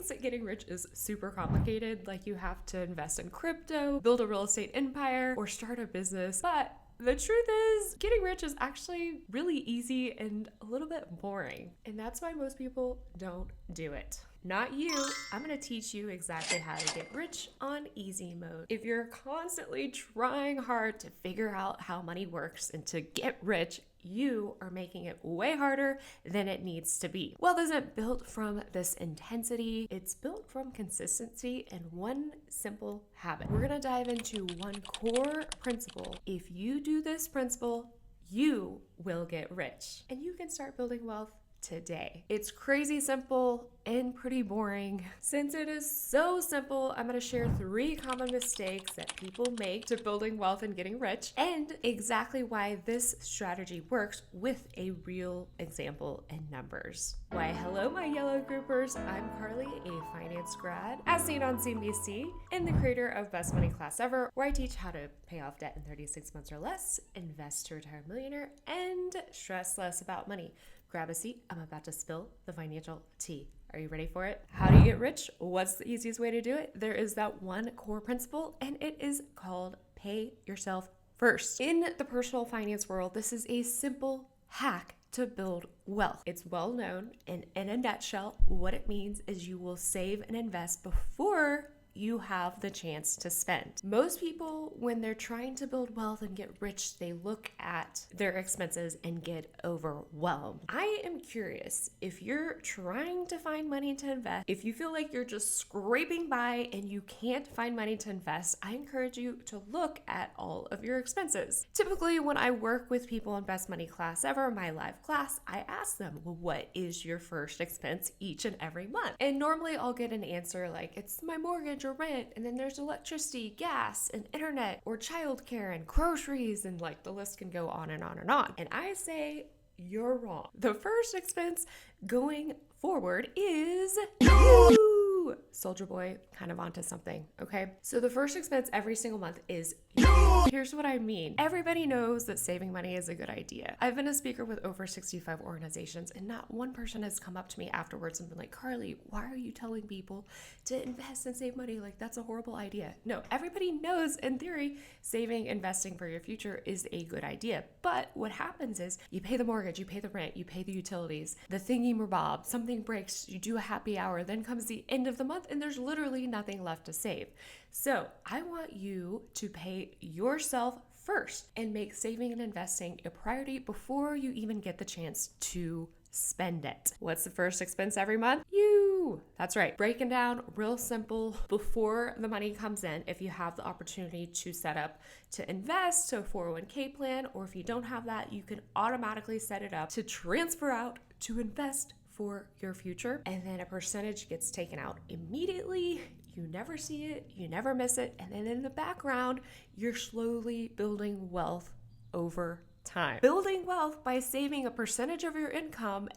thinks that getting rich is super complicated, like you have to invest in crypto, build a real estate empire, or start a business. But the truth is, getting rich is actually really easy and a little bit boring. And that's why most people don't do it. Not you. I'm going to teach you exactly how to get rich on easy mode. If you're constantly trying hard to figure out how money works and to get rich, you are making it way harder than it needs to be. Wealth isn't built from this intensity. It's built from consistency and one simple habit. We're going to dive into one core principle. If you do this principle, you will get rich and you can start building wealth today. It's crazy simple and pretty boring. Since it is so simple, I'm going to share 3 common mistakes that people make to building wealth and getting rich, and exactly why this strategy works with a real example and numbers. Why, hello, my yellow groupers. I'm Carly, a finance grad, as seen on CNBC, and the creator of Best Money Class Ever, where I teach how to pay off debt in 36 months or less, invest to retire a millionaire, and stress less about money. Grab a seat. I'm about to spill the financial tea. Are you ready for it? How do you get rich? What's the easiest way to do it? There is that one core principle, and it is called pay yourself first. In the personal finance world, this is a simple hack to build wealth. It's well known, and in a nutshell, what it means is you will save and invest before you have the chance to spend. Most people, when they're trying to build wealth and get rich, they look at their expenses and get overwhelmed. I am curious, if you're trying to find money to invest, if you feel like you're just scraping by and you can't find money to invest, I encourage you to look at all of your expenses. Typically, when I work with people in Best Money Class Ever, my live class, I ask them, well, what is your first expense each and every month? And normally I'll get an answer like, it's my mortgage or rent, and then there's electricity, gas, and internet, or childcare and groceries, and like the list can go on and on and on. And I say, you're wrong. The first expense going forward is you. Soldier Boy, kind of onto something, okay? So the first expense every single month is you. Here's what I mean. Everybody knows that saving money is a good idea. I've been a speaker with over 65 organizations, and not one person has come up to me afterwards and been like, Carly, why are you telling people to invest and save money? Like, that's a horrible idea. No, everybody knows in theory, saving, investing for your future is a good idea. But what happens is you pay the mortgage, you pay the rent, you pay the utilities, the thingy-mabob, something breaks, you do a happy hour, then comes the end of the month and there's literally nothing left to save. So I want you to pay yourself first and make saving and investing a priority before you even get the chance to spend it. What's the first expense every month? You. That's right. Breaking down real simple before the money comes in. If you have the opportunity to set up to invest, so 401k plan, or if you don't have that, you can automatically set it up to transfer out to invest for your future. And then a percentage gets taken out immediately. You never see it, you never miss it. And then in the background, you're slowly building wealth over time. Building wealth by saving a percentage of your income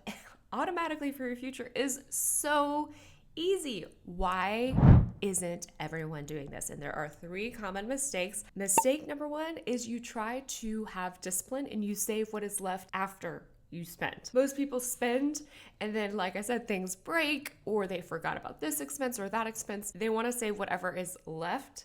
automatically for your future is so easy. Why isn't everyone doing this? And there are 3 common mistakes. Mistake number 1 is you try to have discipline and you save what is left after you spend. Most people spend and then, like I said, things break or they forgot about this expense or that expense. They want to save whatever is left,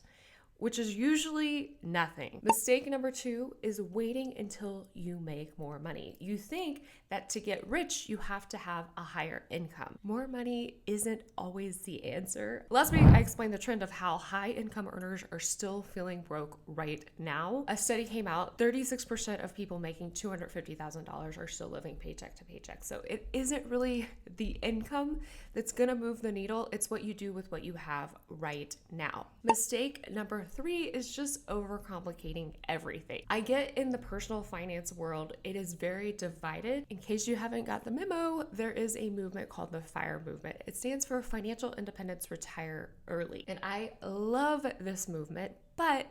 which is usually nothing. Mistake number 2 is waiting until you make more money. You think that to get rich, you have to have a higher income. More money isn't always the answer. Last week, I explained the trend of how high income earners are still feeling broke right now. A study came out, 36% of people making $250,000 are still living paycheck to paycheck. So it isn't really the income that's gonna move the needle. It's what you do with what you have right now. Mistake number 3 is just overcomplicating everything. I get in the personal finance world, it is very divided. In case you haven't got the memo, there is a movement called the FIRE movement. It stands for Financial Independence Retire Early. And I love this movement, but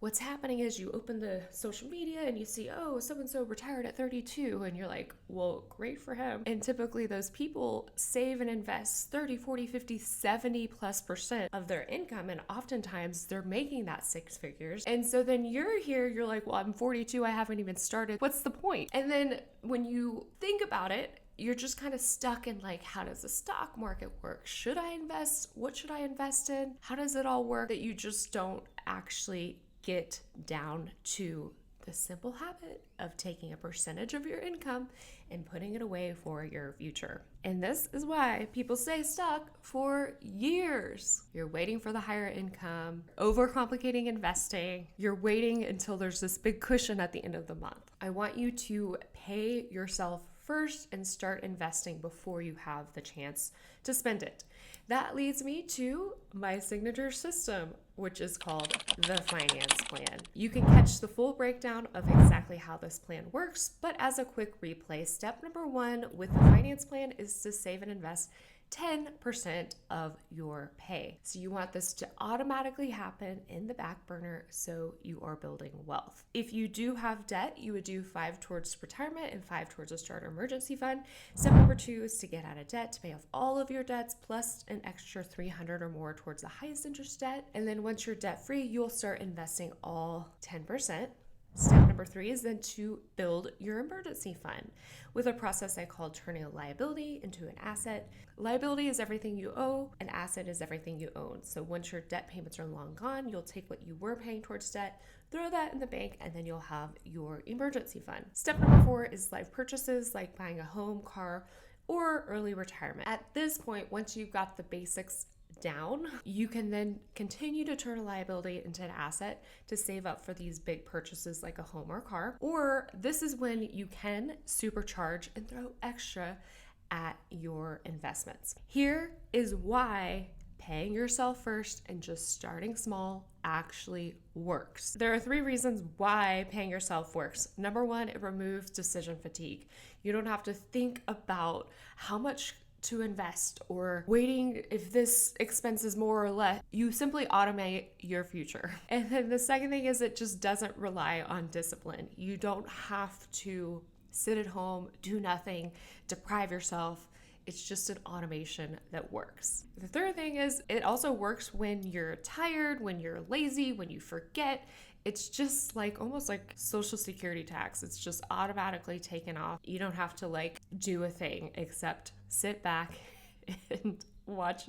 what's happening is you open the social media and you see, oh, so-and-so retired at 32. And you're like, well, great for him. And typically those people save and invest 30, 40, 50, 70+% of their income. And oftentimes they're making that 6 figures. And so then you're here, you're like, well, I'm 42. I haven't even started. What's the point? And then when you think about it, you're just kind of stuck in like, how does the stock market work? Should I invest? What should I invest in? How does it all work? That you just don't actually get down to the simple habit of taking a percentage of your income and putting it away for your future. And this is why people stay stuck for years. You're waiting for the higher income, overcomplicating investing. You're waiting until there's this big cushion at the end of the month. I want you to pay yourself first and start investing before you have the chance to spend it. That leads me to my signature system, which is called the finance plan. You can catch the full breakdown of exactly how this plan works, but as a quick replay, step number 1 with the finance plan is to save and invest 10% of your pay. So you want this to automatically happen in the back burner so you are building wealth. If you do have debt, you would do 5 towards retirement and 5 towards a starter emergency fund. Step number 2 is to get out of debt, to pay off all of your debts plus an extra 300 or more towards the highest interest debt. And then once you're debt free, you'll start investing all 10%. Step number 3 is then to build your emergency fund with a process I call turning a liability into an asset. Liability is everything you owe, an asset is everything you own. So once your debt payments are long gone, you'll take what you were paying towards debt, throw that in the bank, and then you'll have your emergency fund. Step number 4 is life purchases like buying a home, car, or early retirement. At this point, once you've got the basics down, you can then continue to turn a liability into an asset to save up for these big purchases like a home or car. Or this is when you can supercharge and throw extra at your investments. Here is why paying yourself first and just starting small actually works. There are 3 reasons why paying yourself works. Number 1, it removes decision fatigue. You don't have to think about how much to invest or waiting if this expense is more or less. You simply automate your future. And then the second thing is it just doesn't rely on discipline. You don't have to sit at home, do nothing, deprive yourself. It's just an automation that works. The third thing is it also works when you're tired, when you're lazy, when you forget. It's just like almost like Social Security tax. It's just automatically taken off. You don't have to like do a thing except sit back and watch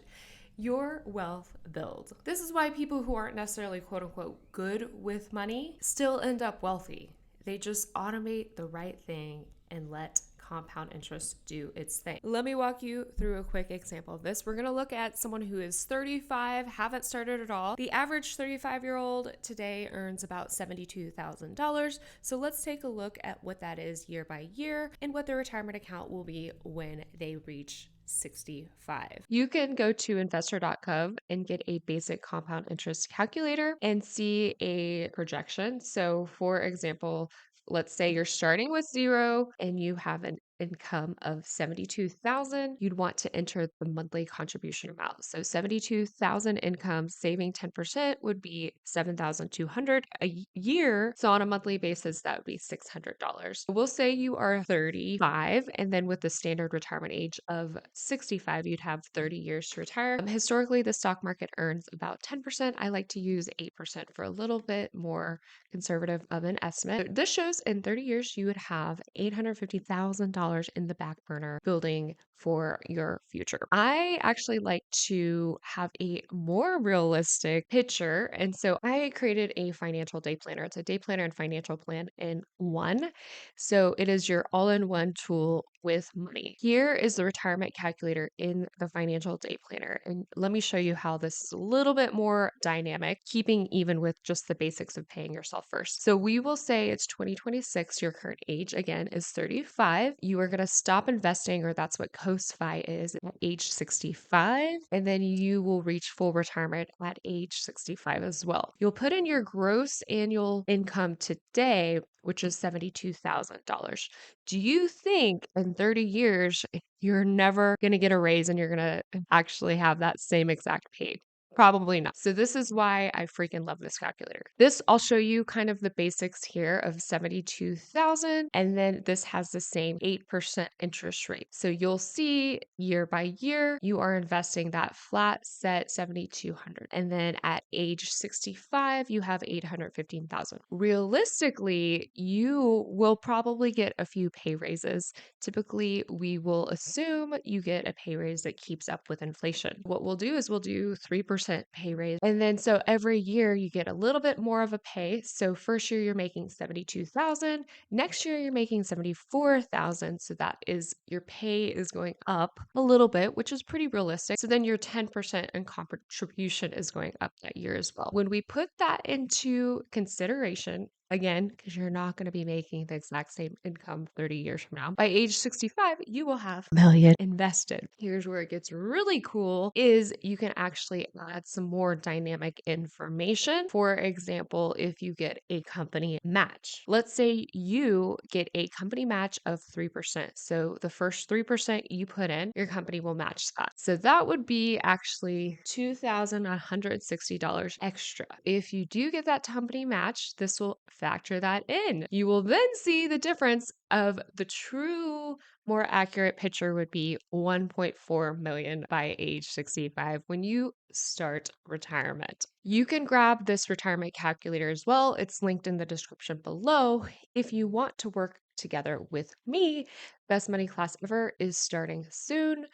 your wealth build. This is why people who aren't necessarily quote unquote good with money still end up wealthy. They just automate the right thing and let compound interest do its thing. Let me walk you through a quick example of this. We're going to look at someone who is 35, haven't started at all. The average 35-year-old today earns about $72,000. So let's take a look at what that is year by year and what their retirement account will be when they reach 65. You can go to investor.gov and get a basic compound interest calculator and see a projection. So for example, let's say you're starting with 0 and you have an income of 72,000, you'd want to enter the monthly contribution amount. So 72,000 income, saving 10% would be 7,200 a year. So on a monthly basis, that would be $600. We'll say you are 35, and then with the standard retirement age of 65, you'd have 30 years to retire. Historically, the stock market earns about 10%. I like to use 8% for a little bit more conservative of an estimate. This shows in 30 years, you would have $850,000 in the back burner building for your future. I actually like to have a more realistic picture. And so I created a financial day planner. It's a day planner and financial plan in one. So it is your all-in-one tool with money. Here is the retirement calculator in the financial day planner. And let me show you how this is a little bit more dynamic, keeping even with just the basics of paying yourself first. So we will say it's 2026. Your current age, again, is 35. You are going to stop investing, or that's what COSFI is, at age 65. And then you will reach full retirement at age 65 as well. You'll put in your gross annual income today, which is $72,000. Do you think in 30 years, you're never going to get a raise and you're going to actually have that same exact pay? Probably not. So this is why I freaking love this calculator. This, I'll show you kind of the basics here of 72,000, and then this has the same 8% interest rate. So you'll see year by year, you are investing that flat set 7,200. And then at age 65, you have 815,000. Realistically, you will probably get a few pay raises. Typically, we will assume you get a pay raise that keeps up with inflation. What we'll do is we'll do 3% pay raise. And then so every year you get a little bit more of a pay. So first year you're making 72,000, next year you're making 74,000. So that is your pay is going up a little bit, which is pretty realistic. So then your 10% in contribution is going up that year as well. When we put that into consideration, again, because you're not going to be making the exact same income 30 years from now. By age 65, you will have a million invested. Here's where it gets really cool is you can actually add some more dynamic information. For example, if you get a company match, let's say you get a company match of 3%. So the first 3% you put in, your company will match that. So that would be actually $2,160 extra. If you do get that company match, this will factor that in. You will then see the difference of the true more accurate picture would be 1.4 million by age 65 when you start retirement. You can grab this retirement calculator as well. It's linked in the description below. If you want to work together with me, Best Money Class Ever is starting soon.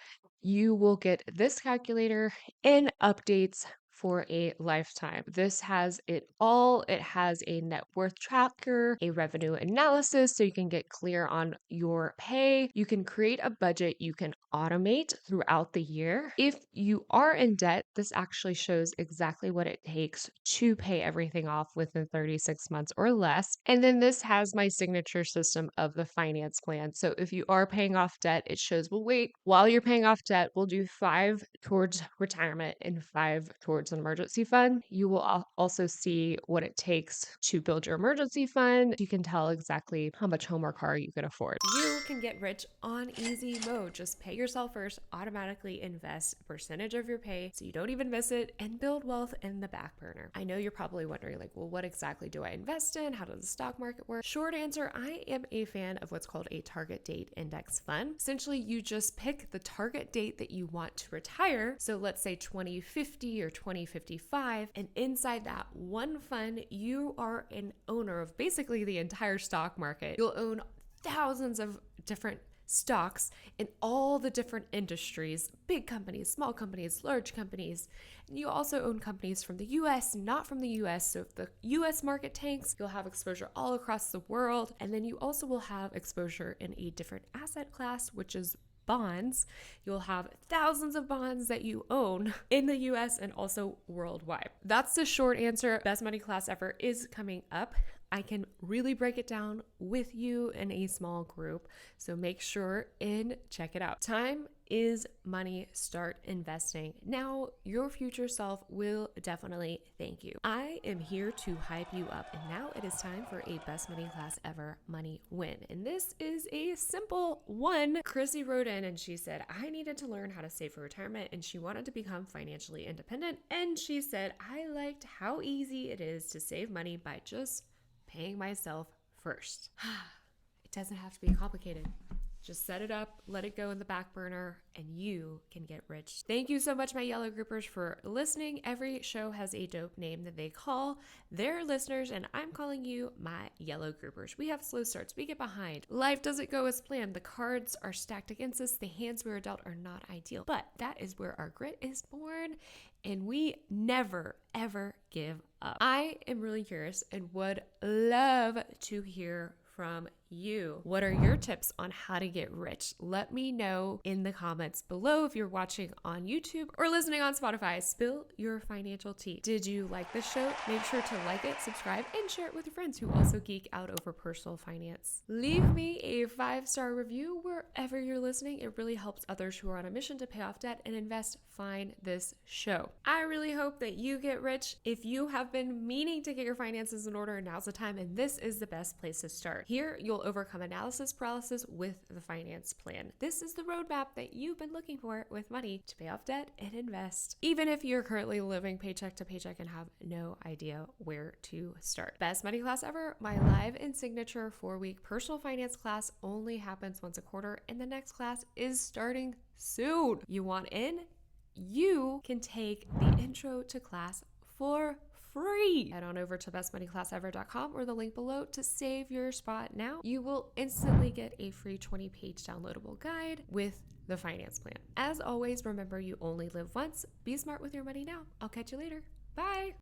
You will get this calculator and updates for a lifetime. This has it all. It has a net worth tracker, a revenue analysis so you can get clear on your pay. You can create a budget you can automate throughout the year. If you are in debt, this actually shows exactly what it takes to pay everything off within 36 months or less. And then this has my signature system of the finance plan. So if you are paying off debt, it shows, well, wait, while you're paying off debt, we'll do 5 towards retirement and 5 towards an emergency fund. You will also see what it takes to build your emergency fund. You can tell exactly how much home or car you can afford. You can get rich on easy mode. Just pay yourself first, automatically invest a percentage of your pay so you don't even miss it, and build wealth in the back burner. I know you're probably wondering, like, well, what exactly do I invest in? How does the stock market work? Short answer, I am a fan of what's called a target date index fund. Essentially, you just pick the target date that you want to retire. So let's say 2050 or 2055. And inside that one fund, you are an owner of basically the entire stock market. You'll own thousands of different stocks in all the different industries, big companies, small companies, large companies. And you also own companies from the US, not from the US. So if the US market tanks, you'll have exposure all across the world. And then you also will have exposure in a different asset class, which is bonds. You'll have thousands of bonds that you own in the US and also worldwide. That's the short answer. Best Money Class Ever is coming up. I can really break it down with you in a small group. So make sure and check it out. Time is money. Start investing. Now, your future self will definitely thank you. I am here to hype you up. And now it is time for a Best Money Class Ever money win. And this is a simple one. Chrissy wrote in and she said, I needed to learn how to save for retirement and she wanted to become financially independent. And she said, I liked how easy it is to save money by just paying myself first. It doesn't have to be complicated. Just set it up, let it go in the back burner, and you can get rich. Thank you so much, my yellow groupers, for listening. Every show has a dope name that they call their listeners, and I'm calling you my yellow groupers. We have slow starts. We get behind. Life doesn't go as planned. The cards are stacked against us. The hands we are dealt are not ideal. But that is where our grit is born, and we never, ever give up. I am really curious and would love to hear from you. What are your tips on how to get rich? Let me know in the comments below if you're watching on YouTube or listening on Spotify. Spill your financial tea. Did you like this show? Make sure to like it, subscribe, and share it with your friends who also geek out over personal finance. Leave me a 5-star review wherever you're listening. It really helps others who are on a mission to pay off debt and invest find this show. I really hope that you get rich. If you have been meaning to get your finances in order, now's the time, and this is the best place to start. Here, you'll you'll overcome analysis paralysis with the finance plan. This is the roadmap that you've been looking for with money to pay off debt and invest, even if you're currently living paycheck to paycheck and have no idea where to start. Best money class ever, my live and signature 4-week personal finance class only happens once a quarter, and the next class is starting soon. You want in? You can take the intro to class for free. Head on over to bestmoneyclassever.com or the link below to save your spot now. You will instantly get a free 20-page downloadable guide with the finance plan. As always, remember you only live once. Be smart with your money now. I'll catch you later. Bye.